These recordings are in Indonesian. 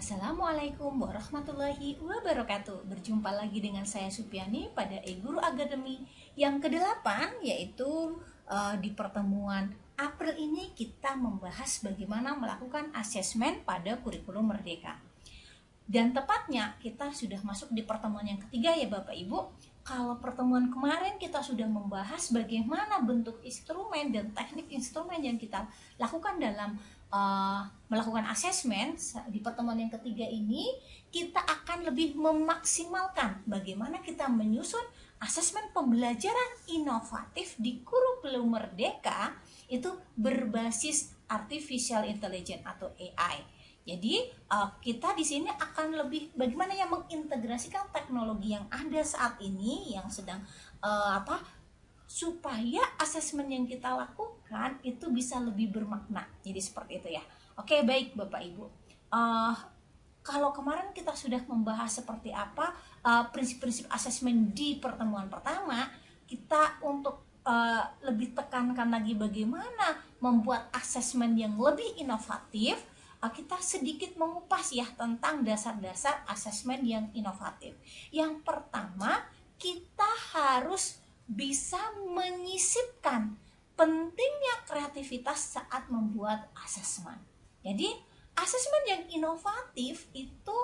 Assalamualaikum warahmatullahi wabarakatuh. Berjumpa lagi dengan saya Supiani pada E-Guru Academy yang ke-8, yaitu di pertemuan April ini kita membahas bagaimana melakukan asesmen pada kurikulum Merdeka. Dan tepatnya kita sudah masuk di pertemuan yang ketiga ya Bapak Ibu. Kalau pertemuan kemarin kita sudah membahas bagaimana bentuk instrumen dan teknik instrumen yang kita lakukan dalam melakukan asesmen. Di pertemuan yang ketiga ini kita akan lebih memaksimalkan bagaimana kita menyusun asesmen pembelajaran inovatif di kurikulum Merdeka itu berbasis artificial intelligence atau AI. Jadi kita di sini akan lebih bagaimana ya mengintegrasikan teknologi yang ada saat ini yang sedang supaya asesmen yang kita lakukan itu bisa lebih bermakna. Jadi seperti itu ya. Oke, baik Bapak Ibu. Kalau kemarin kita sudah membahas seperti apa prinsip-prinsip asesmen di pertemuan pertama, kita untuk lebih tekankan lagi bagaimana membuat asesmen yang lebih inovatif. Kita sedikit mengupas ya tentang dasar-dasar asesmen yang inovatif. Yang pertama, kita harus bisa menyisipkan pentingnya kreativitas saat membuat asesmen. Jadi, asesmen yang inovatif itu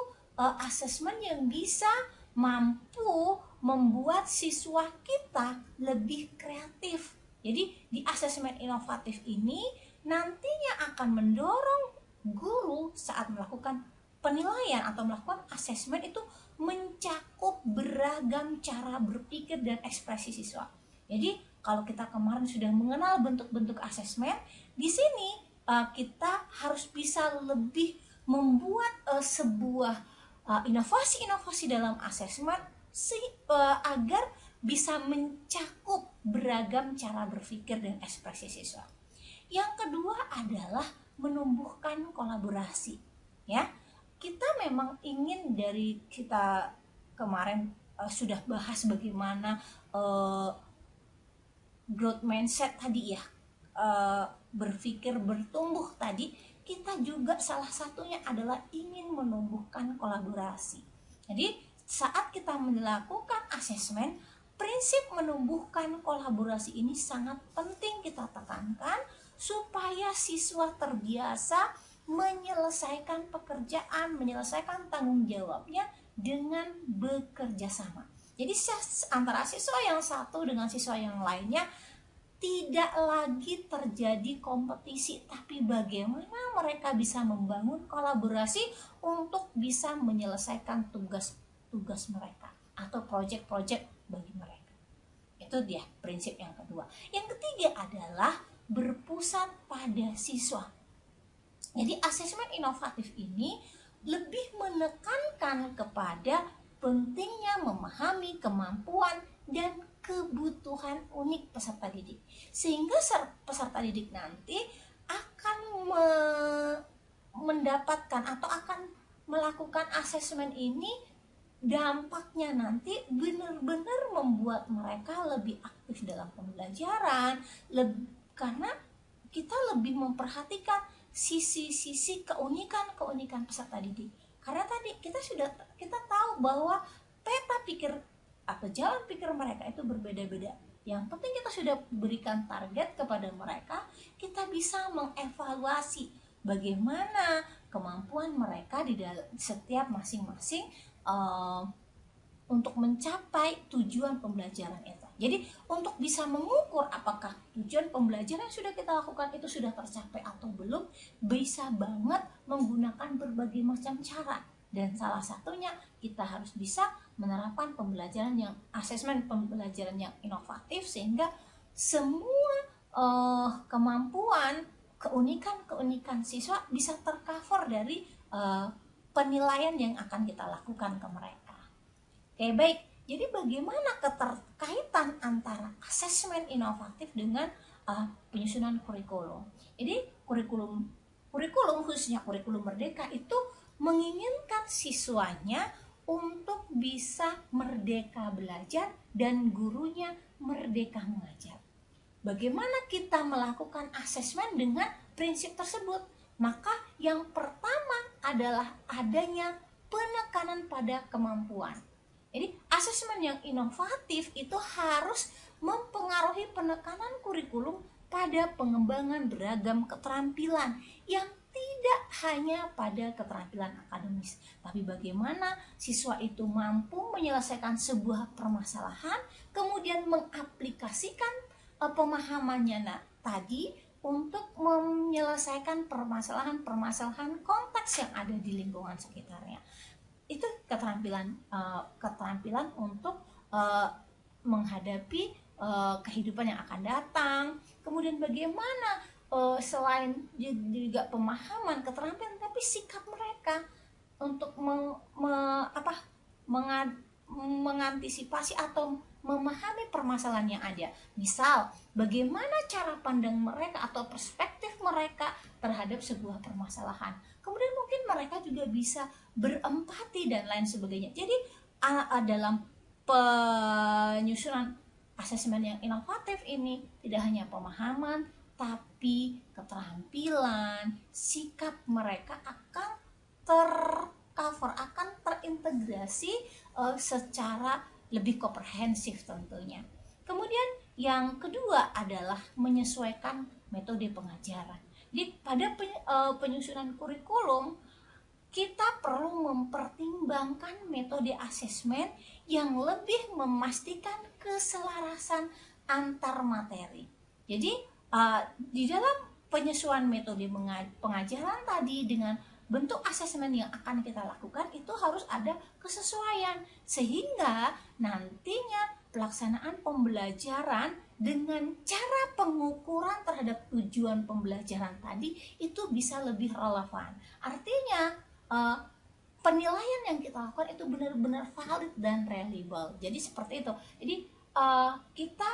asesmen yang bisa mampu membuat siswa kita lebih kreatif. Jadi, di asesmen inovatif ini nantinya akan mendorong guru saat melakukan penilaian atau melakukan asesmen itu mencakup beragam cara berpikir dan ekspresi siswa. Jadi kalau kita kemarin sudah mengenal bentuk-bentuk asesmen, di sini kita harus bisa lebih membuat sebuah inovasi-inovasi dalam asesmen agar bisa mencakup beragam cara berpikir dan ekspresi siswa. Yang kedua adalah menumbuhkan kolaborasi ya. Kita memang ingin dari kita kemarin sudah bahas bagaimana growth mindset tadi ya, berpikir bertumbuh tadi. Kita juga salah satunya adalah ingin menumbuhkan kolaborasi. Jadi saat kita melakukan asesmen, prinsip menumbuhkan kolaborasi ini sangat penting kita tekankan supaya siswa terbiasa menyelesaikan pekerjaan, menyelesaikan tanggung jawabnya dengan bekerja sama. Jadi antara siswa yang satu dengan siswa yang lainnya tidak lagi terjadi kompetisi, tapi bagaimana mereka bisa membangun kolaborasi untuk bisa menyelesaikan tugas-tugas mereka atau proyek-proyek bagi mereka. Itu dia prinsip yang kedua. Yang ketiga adalah berpusat pada siswa. Jadi asesmen inovatif ini lebih menekankan kepada pentingnya memahami kemampuan dan kebutuhan unik peserta didik. Sehingga peserta didik nanti akan mendapatkan atau akan melakukan asesmen ini, dampaknya nanti benar-benar membuat mereka lebih aktif dalam pembelajaran, karena kita lebih memperhatikan sisi-sisi keunikan peserta didik. Karena tadi kita tahu bahwa peta pikir atau jalan pikir mereka itu berbeda-beda. Yang penting kita sudah berikan target kepada mereka, kita bisa mengevaluasi bagaimana kemampuan mereka di setiap masing-masing untuk mencapai tujuan pembelajaran itu. Jadi untuk bisa mengukur apakah tujuan pembelajaran yang sudah kita lakukan itu sudah tercapai atau belum, bisa banget menggunakan berbagai macam cara. Dan salah satunya kita harus bisa menerapkan pembelajaran yang asesmen pembelajaran yang inovatif, sehingga semua kemampuan, keunikan siswa bisa tercover dari penilaian yang akan kita lakukan ke mereka. Oke, baik. Jadi bagaimana keterkaitan antara asesmen inovatif dengan penyusunan kurikulum? Jadi kurikulum khususnya kurikulum Merdeka itu menginginkan siswanya untuk bisa merdeka belajar dan gurunya merdeka mengajar. Bagaimana kita melakukan asesmen dengan prinsip tersebut? Maka yang pertama adalah adanya penekanan pada kemampuan. Jadi asesmen yang inovatif itu harus mempengaruhi penekanan kurikulum pada pengembangan beragam keterampilan yang tidak hanya pada keterampilan akademis, tapi bagaimana siswa itu mampu menyelesaikan sebuah permasalahan, kemudian mengaplikasikan pemahamannya tadi untuk menyelesaikan permasalahan-permasalahan konteks yang ada di lingkungan sekitarnya. Itu keterampilan untuk menghadapi kehidupan yang akan datang. Kemudian bagaimana selain juga pemahaman, keterampilan, tapi sikap mereka untuk mengantisipasi atau memahami permasalahan yang ada. Misal, bagaimana cara pandang mereka atau perspektif mereka terhadap sebuah permasalahan. Kemudian mungkin mereka juga bisa berempati dan lain sebagainya. Jadi dalam penyusunan asesmen yang inovatif ini tidak hanya pemahaman, tapi keterampilan, sikap mereka akan tercover, akan terintegrasi secara lebih komprehensif tentunya. Kemudian yang kedua adalah menyesuaikan metode pengajaran. Jadi pada penyusunan kurikulum kita perlu mempertimbangkan metode asesmen yang lebih memastikan keselarasan antar materi. Jadi di dalam penyesuaian metode pengajaran tadi dengan bentuk asesmen yang akan kita lakukan itu harus ada kesesuaian sehingga nantinya pelaksanaan pembelajaran dengan cara pengukuran terhadap tujuan pembelajaran tadi itu bisa lebih relevan. Artinya penilaian yang kita lakukan itu benar-benar valid dan reliable. Jadi seperti itu. Jadi kita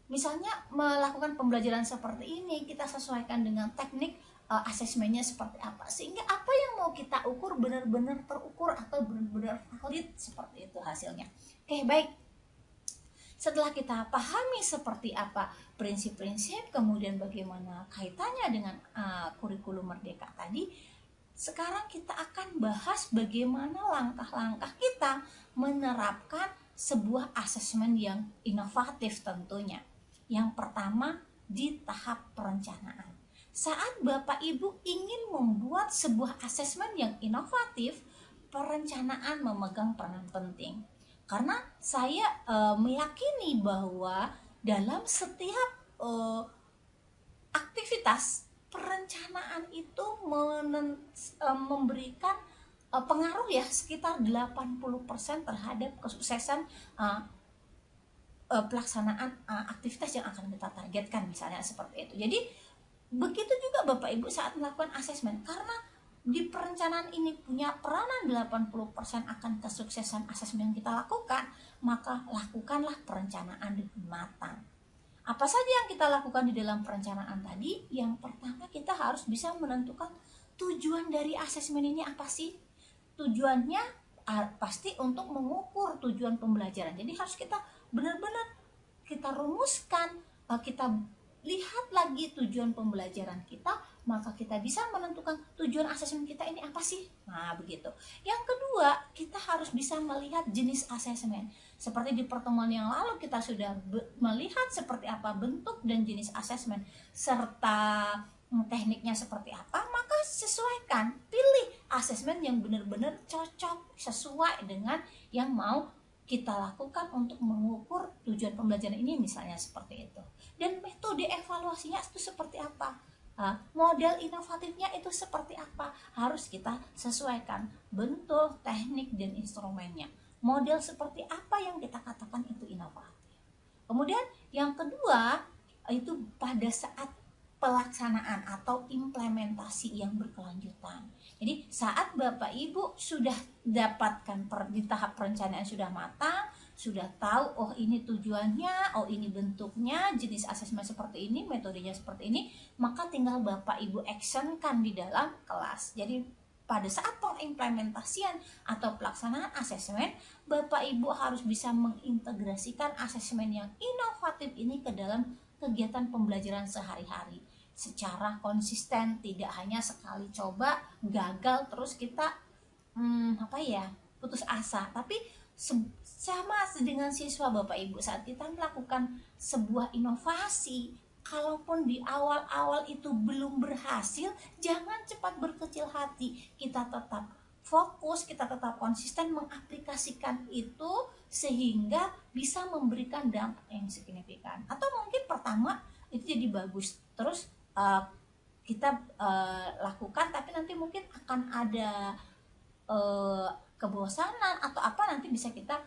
misalnya melakukan pembelajaran seperti ini, kita sesuaikan dengan teknik asesmennya seperti apa, sehingga apa yang mau kita ukur benar-benar terukur atau benar-benar valid, seperti itu hasilnya. Oke, baik. Setelah kita pahami seperti apa prinsip-prinsip, kemudian bagaimana kaitannya dengan kurikulum Merdeka tadi, sekarang kita akan bahas bagaimana langkah-langkah kita menerapkan sebuah asesmen yang inovatif tentunya. Yang pertama, di tahap perencanaan. Saat Bapak Ibu ingin membuat sebuah asesmen yang inovatif, perencanaan memegang peranan penting. Karena saya meyakini bahwa dalam setiap aktivitas, perencanaan itu memberikan pengaruh ya sekitar 80% terhadap kesuksesan pelaksanaan aktivitas yang akan kita targetkan, misalnya seperti itu. Jadi begitu juga Bapak Ibu saat melakukan asesmen, karena di perencanaan ini punya peranan 80% akan kesuksesan asesmen yang kita lakukan, maka lakukanlah perencanaan dengan matang. Apa saja yang kita lakukan di dalam perencanaan tadi? Yang pertama, kita harus bisa menentukan tujuan dari asesmen ini apa sih? Tujuannya pasti untuk mengukur tujuan pembelajaran. Jadi harus kita benar-benar kita rumuskan, kita lihat lagi tujuan pembelajaran kita, maka kita bisa menentukan tujuan asesmen kita ini apa sih. Nah, begitu. Yang kedua, kita harus bisa melihat jenis asesmen. Seperti di pertemuan yang lalu kita sudah melihat seperti apa bentuk dan jenis asesmen serta tekniknya seperti apa, maka sesuaikan, pilih asesmen yang benar-benar cocok sesuai dengan yang mau kita lakukan untuk mengukur tujuan pembelajaran ini, misalnya seperti itu. Dan metode evaluasinya itu seperti apa, model inovatifnya itu seperti apa, harus kita sesuaikan bentuk, teknik, dan instrumennya. Model seperti apa yang kita katakan itu inovatif. Kemudian yang kedua itu pada saat pelaksanaan atau implementasi yang berkelanjutan. Jadi saat Bapak Ibu sudah dapatkan di tahap perencanaan sudah matang, sudah tahu oh ini tujuannya, oh ini bentuknya, jenis asesmen seperti ini, metodenya seperti ini, maka tinggal Bapak Ibu actionkan di dalam kelas. Jadi pada saat pengimplementasian atau pelaksanaan asesmen, Bapak Ibu harus bisa mengintegrasikan asesmen yang inovatif ini ke dalam kegiatan pembelajaran sehari-hari. secara konsisten, tidak hanya sekali coba gagal terus kita putus asa. Tapi sama dengan siswa Bapak Ibu, saat kita melakukan sebuah inovasi, kalaupun di awal-awal itu belum berhasil, jangan cepat berkecil hati. Kita tetap fokus, kita tetap konsisten mengaplikasikan itu sehingga bisa memberikan dampak yang signifikan. Atau mungkin pertama itu jadi bagus, terus kita lakukan, tapi nanti mungkin akan ada kebosanan atau apa, nanti bisa kita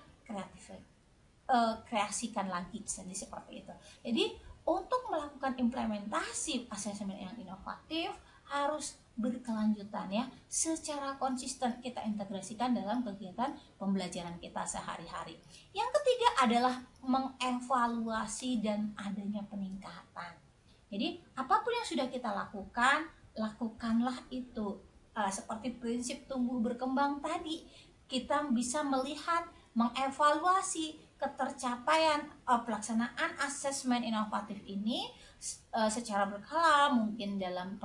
kreasikan lagi, jadi seperti itu. Jadi untuk melakukan implementasi asesmen yang inovatif harus berkelanjutan ya, secara konsisten kita integrasikan dalam kegiatan pembelajaran kita sehari-hari. Yang ketiga adalah mengevaluasi dan adanya peningkatan. Jadi apapun yang sudah kita lakukan, lakukanlah itu. Seperti prinsip tumbuh berkembang tadi, kita bisa melihat, mengevaluasi ketercapaian pelaksanaan asesmen inovatif ini secara berkala, mungkin dalam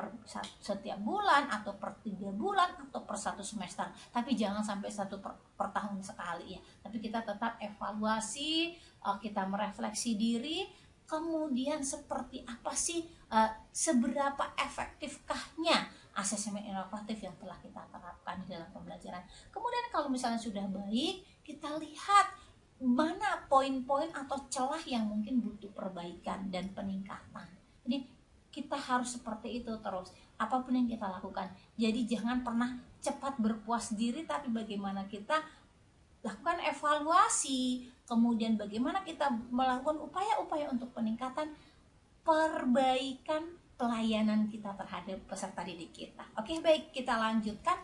setiap bulan atau per 3 bulan atau per 1 semester, tapi jangan sampai per tahun sekali ya. Tapi kita tetap evaluasi, kita merefleksi diri, kemudian seperti apa sih, seberapa efektifkahnya asesmen inovatif yang telah kita terapkan di dalam pembelajaran. Kemudian kalau misalnya sudah baik, kita lihat mana poin-poin atau celah yang mungkin butuh perbaikan dan peningkatan. Jadi kita harus seperti itu terus, apapun yang kita lakukan. Jadi jangan pernah cepat berpuas diri, tapi bagaimana kita lakukan evaluasi, kemudian bagaimana kita melakukan upaya-upaya untuk peningkatan, perbaikan pelayanan kita terhadap peserta didik kita. Oke, baik, kita lanjutkan.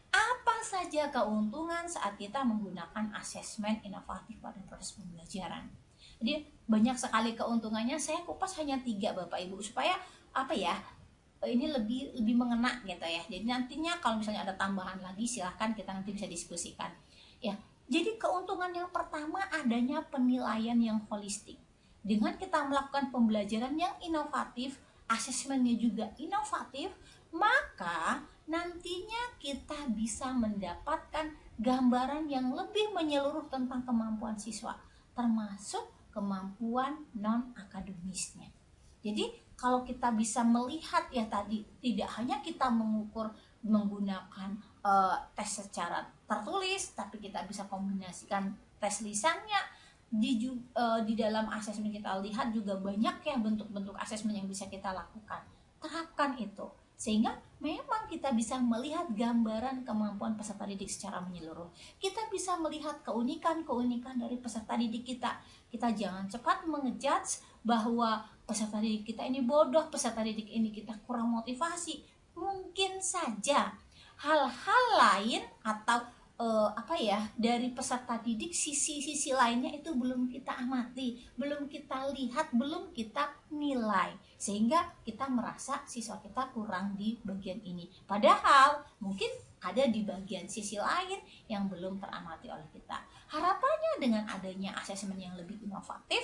Apa saja keuntungan saat kita menggunakan asesmen inovatif pada proses pembelajaran? Jadi banyak sekali keuntungannya, saya kupas hanya 3 Bapak Ibu, supaya ini lebih mengena gitu ya. Jadi nantinya kalau misalnya ada tambahan lagi, silahkan kita nanti bisa diskusikan ya. Jadi keuntungan yang pertama, adanya penilaian yang holistik. Dengan kita melakukan pembelajaran yang inovatif, asesmennya juga inovatif, maka nantinya kita bisa mendapatkan gambaran yang lebih menyeluruh tentang kemampuan siswa, termasuk kemampuan non-akademisnya. Jadi kalau kita bisa melihat ya tadi, tidak hanya kita mengukur menggunakan tes secara tertulis, tapi kita bisa kombinasikan tes lisannya. Di dalam asesmen kita lihat juga banyak ya bentuk-bentuk asesmen yang bisa kita lakukan. Terapkan itu sehingga memang kita bisa melihat gambaran kemampuan peserta didik secara menyeluruh. Kita bisa melihat keunikan-keunikan dari peserta didik kita. Kita jangan cepat mengejudge bahwa peserta didik kita ini bodoh, peserta didik ini kita kurang motivasi. Mungkin saja hal-hal lain atau dari peserta didik, sisi-sisi lainnya itu belum kita amati, belum kita lihat, belum kita nilai, sehingga kita merasa siswa kita kurang di bagian ini, padahal mungkin ada di bagian sisi lain yang belum teramati oleh kita. Harapannya dengan adanya asesmen yang lebih inovatif,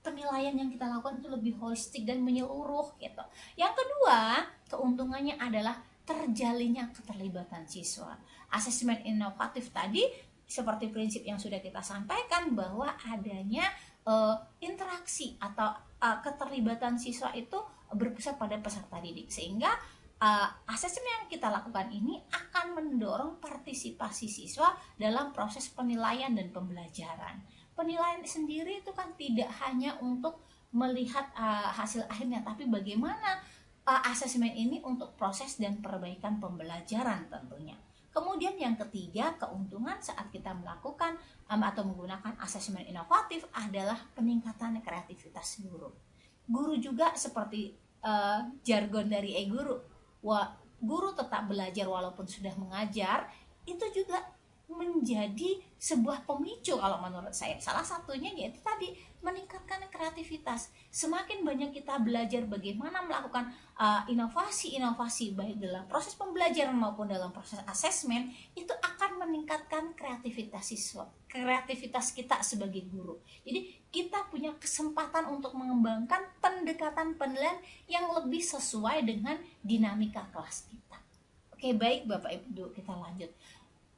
penilaian yang kita lakukan itu lebih holistik dan menyeluruh gitu. Yang kedua, keuntungannya adalah terjalinnya keterlibatan siswa. Asesmen inovatif tadi seperti prinsip yang sudah kita sampaikan, bahwa adanya interaksi atau keterlibatan siswa itu berpusat pada peserta didik, sehingga asesmen yang kita lakukan ini akan mendorong partisipasi siswa dalam proses penilaian dan pembelajaran. Penilaian sendiri itu kan tidak hanya untuk melihat hasil akhirnya, tapi bagaimana asesmen ini untuk proses dan perbaikan pembelajaran tentunya. Kemudian yang ketiga, keuntungan saat kita melakukan atau menggunakan asesmen inovatif adalah peningkatan kreativitas guru. Guru juga seperti jargon dari guru tetap belajar walaupun sudah mengajar, itu juga menjadi sebuah pemicu kalau menurut saya. Salah satunya yaitu tadi meningkatkan kreativitas. Semakin banyak kita belajar bagaimana melakukan inovasi-inovasi baik dalam proses pembelajaran maupun dalam proses asesmen, itu akan meningkatkan kreativitas siswa, kreativitas kita sebagai guru. Jadi kita punya kesempatan untuk mengembangkan pendekatan penilaian yang lebih sesuai dengan dinamika kelas kita. Oke, baik Bapak Ibu, kita lanjut.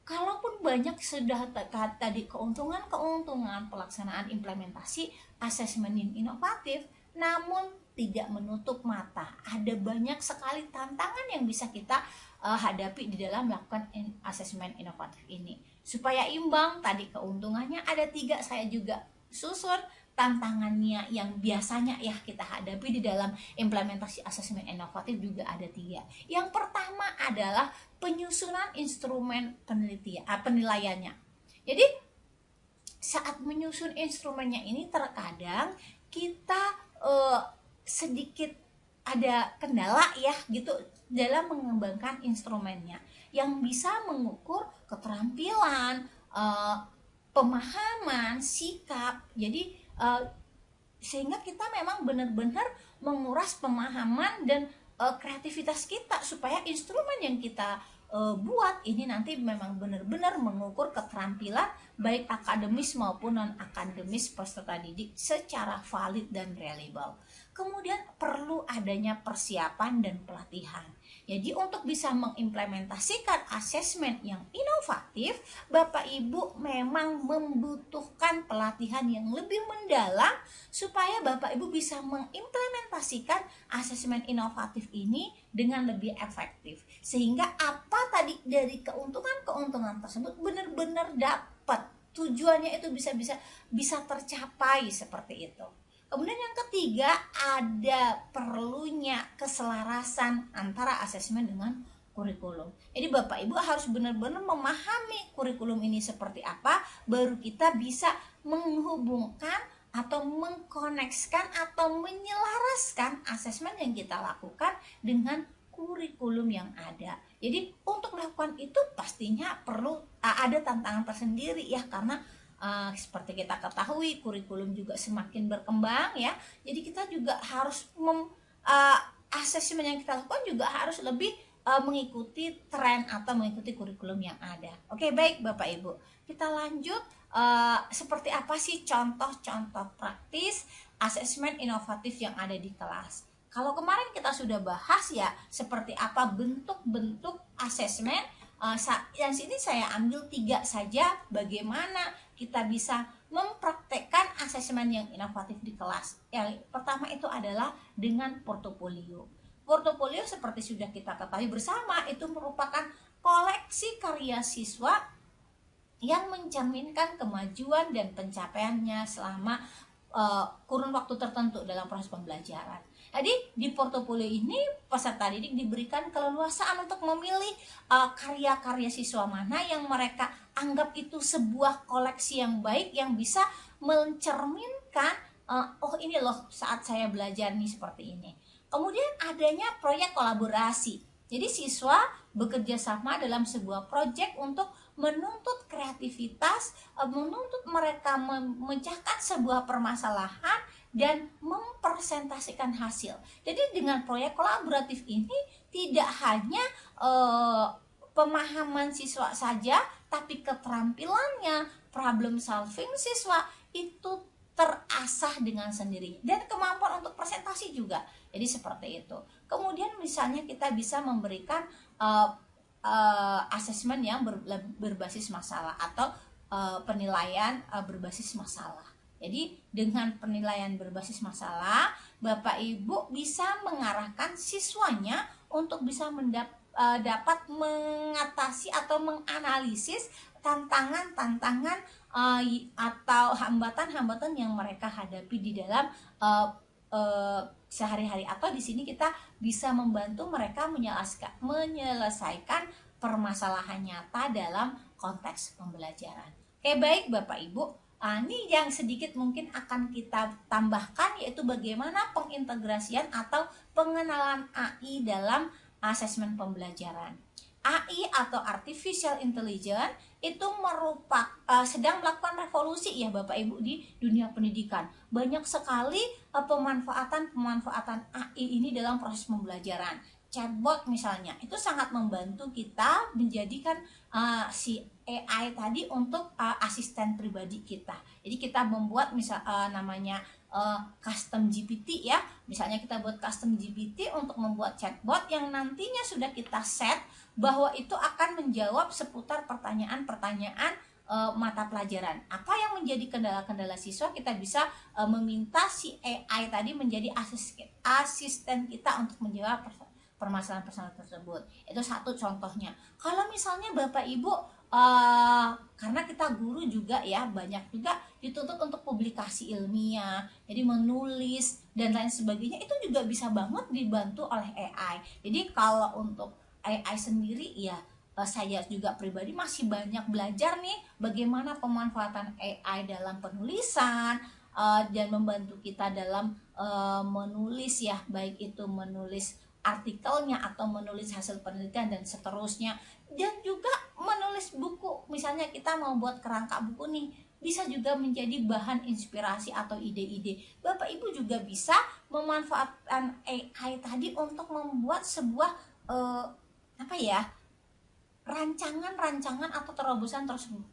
Kalaupun banyak sudah tadi keuntungan-keuntungan pelaksanaan implementasi asesmen yang inovatif, namun tidak menutup mata. Ada banyak sekali tantangan yang bisa kita hadapi di dalam melakukan asesmen inovatif ini. Supaya imbang, tadi keuntungannya ada 3, saya juga susun tantangannya yang biasanya ya kita hadapi di dalam implementasi asesmen inovatif juga ada 3. Yang pertama adalah penyusunan instrumen penilaiannya. Jadi saat menyusun instrumennya ini terkadang kita sedikit ada kendala ya gitu dalam mengembangkan instrumennya yang bisa mengukur keterampilan, pemahaman, sikap. Jadi sehingga kita memang benar-benar menguras pemahaman dan kreativitas kita supaya instrumen yang kita buat ini nanti memang benar-benar mengukur keterampilan baik akademis maupun non akademis peserta didik secara valid dan reliable. Kemudian perlu adanya persiapan dan pelatihan. Jadi untuk bisa mengimplementasikan asesmen yang inovatif, Bapak Ibu memang membutuhkan pelatihan yang lebih mendalam supaya Bapak Ibu bisa mengimplementasikan asesmen inovatif ini dengan lebih efektif. Sehingga apa tadi dari keuntungan-keuntungan tersebut benar-benar dapat, tujuannya itu bisa tercapai seperti itu. Kemudian yang ketiga, ada perlunya keselarasan antara asesmen dengan kurikulum. Jadi Bapak Ibu harus benar-benar memahami kurikulum ini seperti apa, baru kita bisa menghubungkan atau mengkoneksikan atau menyelaraskan asesmen yang kita lakukan dengan kurikulum yang ada. Jadi untuk melakukan itu pastinya perlu ada tantangan tersendiri ya, karena seperti kita ketahui kurikulum juga semakin berkembang ya. Jadi kita juga harus asesmen yang kita lakukan juga harus lebih mengikuti tren atau mengikuti kurikulum yang ada. Oke, baik Bapak Ibu. Kita lanjut, seperti apa sih contoh-contoh praktis asesmen inovatif yang ada di kelas. Kalau kemarin kita sudah bahas ya seperti apa bentuk-bentuk asesmen. Yang sini saya ambil 3 saja bagaimana kita bisa mempraktekkan asesmen yang inovatif di kelas. Yang pertama itu adalah dengan portofolio. Portofolio seperti sudah kita ketahui bersama itu merupakan koleksi karya siswa yang mencerminkan kemajuan dan pencapaiannya selama kurun waktu tertentu dalam proses pembelajaran. Jadi di portofolio ini peserta didik diberikan keleluasaan untuk memilih karya-karya siswa mana yang mereka anggap itu sebuah koleksi yang baik yang bisa mencerminkan oh ini loh saat saya belajar nih seperti ini. Kemudian adanya proyek kolaborasi. Jadi siswa bekerja sama dalam sebuah proyek untuk menuntut kreativitas, menuntut mereka memecahkan sebuah permasalahan dan mempresentasikan hasil. Jadi dengan proyek kolaboratif ini tidak hanya pemahaman siswa saja, tapi keterampilannya, problem solving siswa itu terasah dengan sendirinya dan kemampuan untuk presentasi juga. Jadi seperti itu. Kemudian misalnya kita bisa memberikan asesmen yang berbasis masalah atau penilaian berbasis masalah. Jadi dengan penilaian berbasis masalah, Bapak Ibu bisa mengarahkan siswanya untuk bisa dapat mengatasi atau menganalisis tantangan-tantangan atau hambatan-hambatan yang mereka hadapi di dalam sehari-hari, atau di sini kita bisa membantu mereka menyelesaikan permasalahan nyata dalam konteks pembelajaran. Oke, baik Bapak Ibu. Ini yang sedikit mungkin akan kita tambahkan, yaitu bagaimana pengintegrasian atau pengenalan AI dalam asesmen pembelajaran. AI atau artificial intelligence itu sedang melakukan revolusi ya Bapak Ibu di dunia pendidikan. Banyak sekali pemanfaatan AI ini dalam proses pembelajaran. Chatbot misalnya itu sangat membantu kita menjadikan si AI tadi untuk asisten pribadi kita. Jadi kita membuat namanya custom GPT ya. Misalnya kita buat custom GPT untuk membuat chatbot yang nantinya sudah kita set bahwa itu akan menjawab seputar pertanyaan-pertanyaan mata pelajaran. Apa yang menjadi kendala-kendala siswa, kita bisa meminta si AI tadi menjadi asisten kita untuk menjawab permasalahan-permasalahan tersebut. Itu satu contohnya. Kalau misalnya Bapak Ibu karena kita guru juga ya, banyak juga dituntut untuk publikasi ilmiah, jadi menulis dan lain sebagainya, itu juga bisa banget dibantu oleh AI. Jadi kalau untuk AI sendiri ya, saya juga pribadi masih banyak belajar nih bagaimana pemanfaatan AI dalam penulisan dan membantu kita dalam menulis ya, baik itu menulis artikelnya atau menulis hasil penelitian dan seterusnya, dan juga menulis buku. Misalnya kita mau buat kerangka buku nih, bisa juga menjadi bahan inspirasi atau ide-ide. Bapak Ibu juga bisa memanfaatkan AI tadi untuk membuat sebuah rancangan atau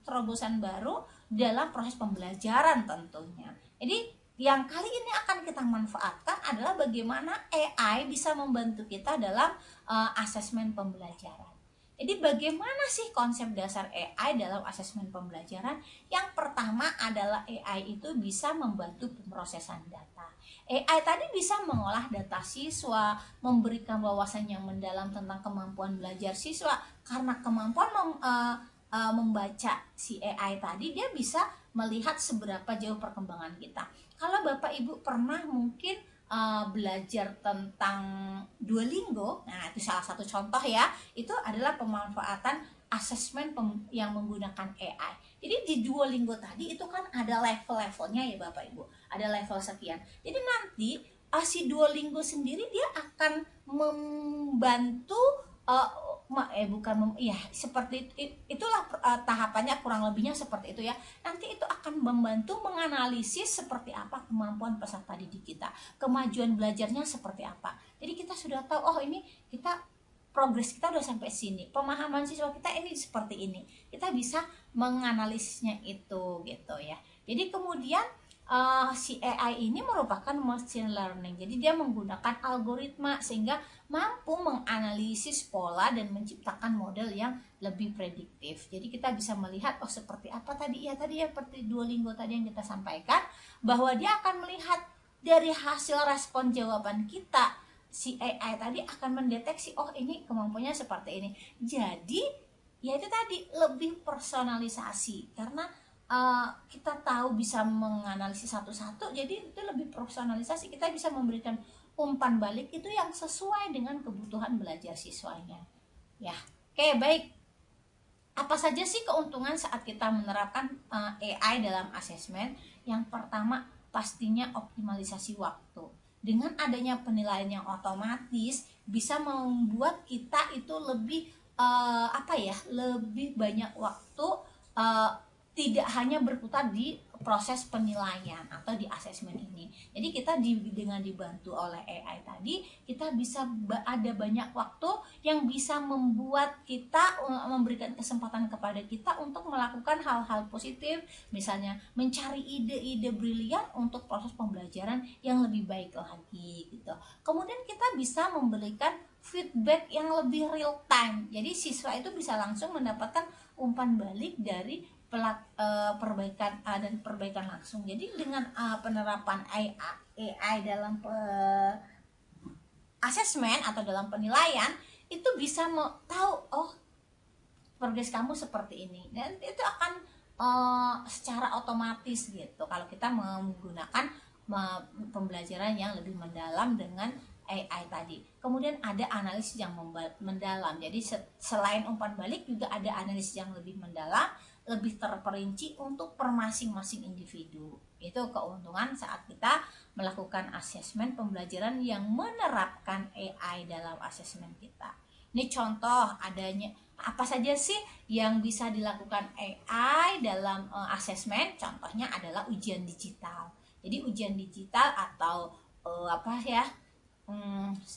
terobosan baru dalam proses pembelajaran tentunya. Jadi yang kali ini akan kita manfaatkan adalah bagaimana AI bisa membantu kita dalam asesmen pembelajaran. Jadi bagaimana sih konsep dasar AI dalam asesmen pembelajaran? Yang pertama adalah AI itu bisa membantu pemrosesan data. AI tadi bisa mengolah data siswa, memberikan wawasan yang mendalam tentang kemampuan belajar siswa. Karena kemampuan membaca si AI tadi, dia bisa melihat seberapa jauh perkembangan kita. Kalau Bapak Ibu pernah mungkin belajar tentang Duolingo, nah itu salah satu contoh ya, itu adalah pemanfaatan asesmen yang menggunakan AI. Jadi di Duolingo tadi itu kan ada level-levelnya ya Bapak Ibu, ada level sekian. Jadi nanti si Duolingo sendiri dia akan membantu seperti itulah tahapannya, kurang lebihnya seperti itu ya. Nanti itu akan membantu menganalisis seperti apa kemampuan peserta didik kita, kemajuan belajarnya seperti apa. Jadi kita sudah tahu, oh ini progres kita udah sampai sini, pemahaman siswa kita ini seperti ini. Kita bisa menganalisisnya itu gitu ya. Jadi kemudian si AI ini merupakan machine learning. Jadi dia menggunakan algoritma sehingga mampu menganalisis pola dan menciptakan model yang lebih prediktif. Jadi kita bisa melihat seperti apa tadi ya seperti Duolingo tadi yang kita sampaikan, bahwa dia akan melihat dari hasil respon jawaban kita, si AI tadi akan mendeteksi ini kemampuannya seperti ini. Jadi ya itu tadi lebih personalisasi, karena kita tahu bisa menganalisis satu-satu, jadi itu lebih personalisasi. Kita bisa memberikan umpan balik itu yang sesuai dengan kebutuhan belajar siswanya ya. Oke, baik. Apa saja sih keuntungan saat kita menerapkan AI dalam asesmen? Yang pertama pastinya optimalisasi waktu. Dengan adanya penilaian yang otomatis bisa membuat kita itu lebih lebih banyak waktu, tidak hanya berputar di proses penilaian atau di asesmen ini. Jadi kita dengan dibantu oleh AI tadi, kita bisa ada banyak waktu yang bisa membuat kita, memberikan kesempatan kepada kita untuk melakukan hal-hal positif, misalnya mencari ide-ide brilian untuk proses pembelajaran yang lebih baik lagi gitu. Kemudian kita bisa memberikan feedback yang lebih real time. Jadi siswa itu bisa langsung mendapatkan umpan balik dari perbaikan dan perbaikan langsung. Jadi dengan penerapan AI dalam asesmen atau dalam penilaian, itu bisa tahu progres kamu seperti ini, dan itu akan secara otomatis gitu kalau kita menggunakan pembelajaran yang lebih mendalam dengan AI tadi. Kemudian ada analisis yang mendalam. Jadi selain umpan balik juga ada analisis yang lebih mendalam, lebih terperinci untuk per masing-masing individu. Itu keuntungan saat kita melakukan asesmen pembelajaran yang menerapkan AI dalam asesmen kita. Ini contoh adanya apa saja sih yang bisa dilakukan AI dalam asesmen. Contohnya adalah ujian digital. Jadi ujian digital atau apa ya,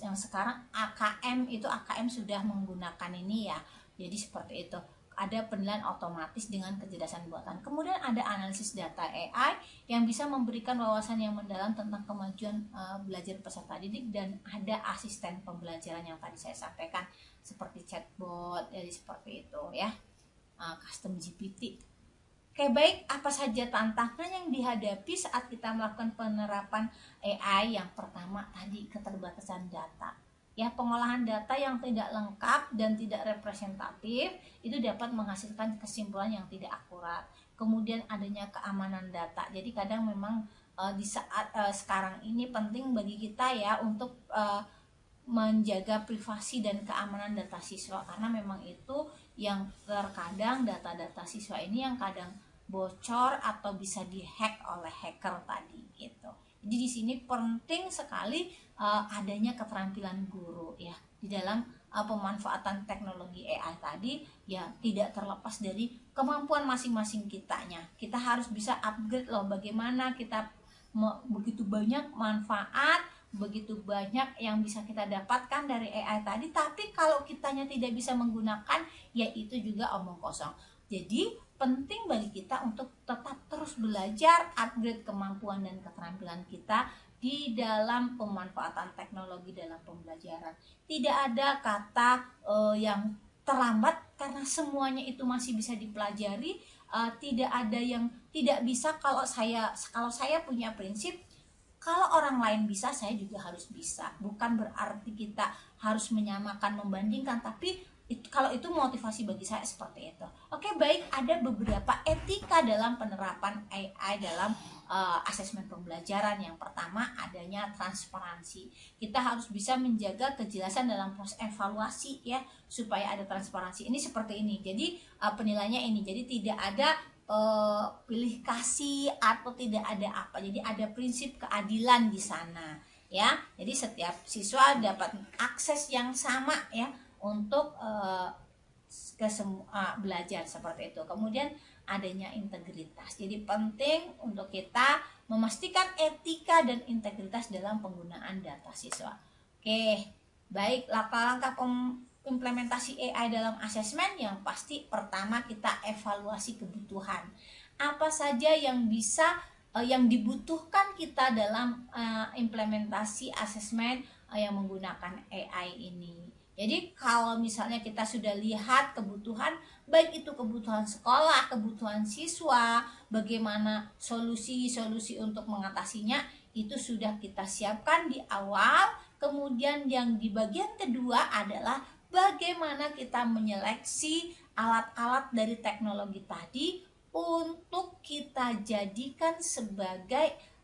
yang sekarang AKM, itu AKM sudah menggunakan ini ya. Jadi seperti itu, ada penilaian otomatis dengan kecerdasan buatan. Kemudian ada analisis data AI yang bisa memberikan wawasan yang mendalam tentang kemajuan belajar peserta didik, dan ada asisten pembelajaran yang tadi saya sampaikan seperti chatbot, jadi seperti itu ya, custom GPT. Oke, baik, apa saja tantangan yang dihadapi saat kita melakukan penerapan AI? Yang pertama tadi, keterbatasan data. Ya, pengolahan data yang tidak lengkap dan tidak representatif itu dapat menghasilkan kesimpulan yang tidak akurat. Kemudian adanya keamanan data. Jadi kadang memang di saat sekarang ini penting bagi kita ya untuk menjaga privasi dan keamanan data siswa, karena memang itu yang terkadang data-data siswa ini yang kadang bocor atau bisa dihack oleh hacker tadi gitu. Jadi di sini penting sekali adanya keterampilan guru ya di dalam pemanfaatan teknologi AI tadi ya, tidak terlepas dari kemampuan masing-masing kitanya. Kita harus bisa upgrade loh, bagaimana kita begitu banyak manfaat, begitu banyak yang bisa kita dapatkan dari AI tadi, tapi kalau kitanya tidak bisa menggunakan ya itu juga omong kosong. Jadi penting bagi kita untuk tetap terus belajar, upgrade kemampuan dan keterampilan kita di dalam pemanfaatan teknologi dalam pembelajaran. Tidak ada kata yang terlambat, karena semuanya itu masih bisa dipelajari. Tidak ada yang tidak bisa. Kalau saya punya prinsip, kalau orang lain bisa, saya juga harus bisa. Bukan berarti kita harus menyamakan, membandingkan, tapi kalau itu motivasi bagi saya seperti itu. Oke, baik, ada beberapa etika dalam penerapan AI dalam asesmen pembelajaran. Yang pertama, adanya transparansi. Kita harus bisa menjaga kejelasan dalam proses evaluasi ya, supaya ada transparansi. Ini seperti ini. Jadi penilaiannya ini. Jadi tidak ada pilih kasih atau tidak ada apa. Jadi ada prinsip keadilan di sana ya. Jadi setiap siswa dapat akses yang sama ya untuk ke semua belajar seperti itu. Kemudian adanya integritas. Jadi penting untuk kita memastikan etika dan integritas dalam penggunaan data siswa. Oke, baik, langkah-langkah implementasi AI dalam asesmen yang pasti pertama kita evaluasi kebutuhan. Apa saja yang bisa yang dibutuhkan kita dalam implementasi asesmen yang menggunakan AI ini. Jadi kalau misalnya kita sudah lihat kebutuhan, baik itu kebutuhan sekolah, kebutuhan siswa, bagaimana solusi-solusi untuk mengatasinya, itu sudah kita siapkan di awal. Kemudian yang di bagian kedua adalah bagaimana kita menyeleksi alat-alat dari teknologi tadi untuk kita jadikan sebagai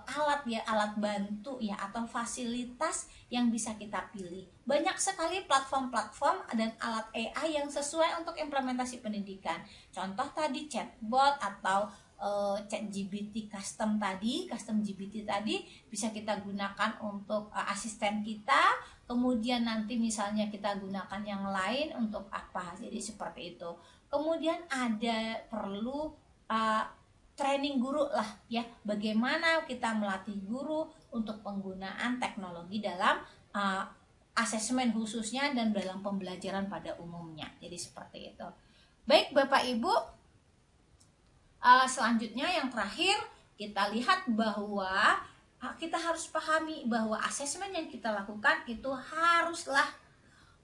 alat ya, alat bantu ya, atau fasilitas yang bisa kita pilih. Banyak sekali platform-platform dan alat AI yang sesuai untuk implementasi pendidikan. Contoh tadi chatbot atau ChatGPT custom GPT tadi bisa kita gunakan untuk asisten kita. Kemudian nanti misalnya kita gunakan yang lain untuk apa? Jadi seperti itu. Kemudian ada perlu training guru lah ya, bagaimana kita melatih guru untuk penggunaan teknologi dalam asesmen khususnya dan dalam pembelajaran pada umumnya. Jadi seperti itu. Baik Bapak Ibu, selanjutnya yang terakhir kita lihat bahwa kita harus pahami bahwa asesmen yang kita lakukan itu haruslah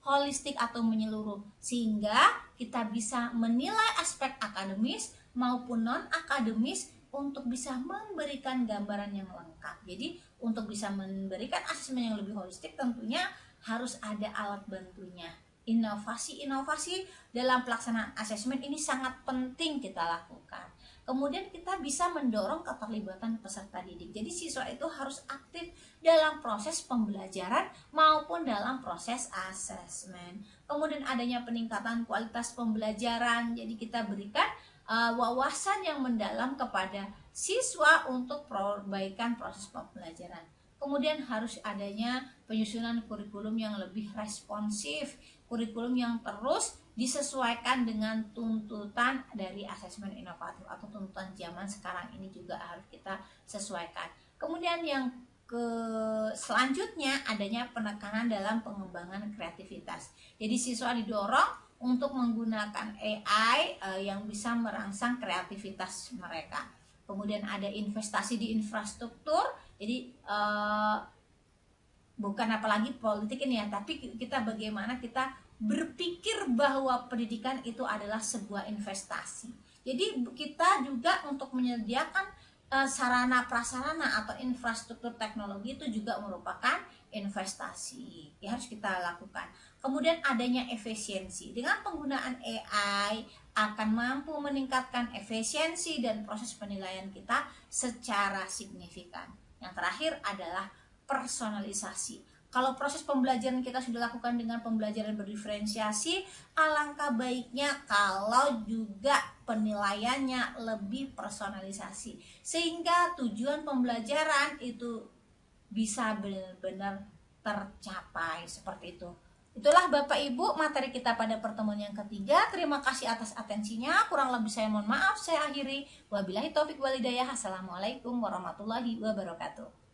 holistik atau menyeluruh, sehingga kita bisa menilai aspek akademis maupun non-akademis untuk bisa memberikan gambaran yang lengkap. Jadi untuk bisa memberikan asesmen yang lebih holistik tentunya harus ada alat bantunya. Inovasi-inovasi dalam pelaksanaan asesmen ini sangat penting kita lakukan. Kemudian kita bisa mendorong keterlibatan peserta didik. Jadi siswa itu harus aktif dalam proses pembelajaran maupun dalam proses asesmen. Kemudian adanya peningkatan kualitas pembelajaran. Jadi kita berikan wawasan yang mendalam kepada siswa untuk perbaikan proses pembelajaran. Kemudian harus adanya penyusunan kurikulum yang lebih responsif, kurikulum yang terus disesuaikan dengan tuntutan dari asesmen inovatif atau tuntutan zaman sekarang ini juga harus kita sesuaikan. Kemudian yang selanjutnya adanya penekanan dalam pengembangan kreativitas. Jadi siswa didorong untuk menggunakan AI yang bisa merangsang kreativitas mereka. Kemudian ada investasi di infrastruktur. Jadi bukan apalagi politik ini ya, tapi kita bagaimana kita berpikir bahwa pendidikan itu adalah sebuah investasi. Jadi kita juga untuk menyediakan sarana prasarana atau infrastruktur teknologi itu juga merupakan investasi yang harus kita lakukan. Kemudian adanya efisiensi. Dengan penggunaan AI akan mampu meningkatkan efisiensi dan proses penilaian kita secara signifikan. Yang terakhir adalah personalisasi. Kalau proses pembelajaran kita sudah lakukan dengan pembelajaran berdiferensiasi, alangkah baiknya kalau juga penilaiannya lebih personalisasi, sehingga tujuan pembelajaran itu bisa benar-benar tercapai seperti itu. Itulah Bapak Ibu materi kita pada pertemuan yang ketiga. Terima kasih atas atensinya. Kurang lebih saya mohon maaf. Saya akhiri. Wabillahi taufik walhidayah. Assalamualaikum warahmatullahi wabarakatuh.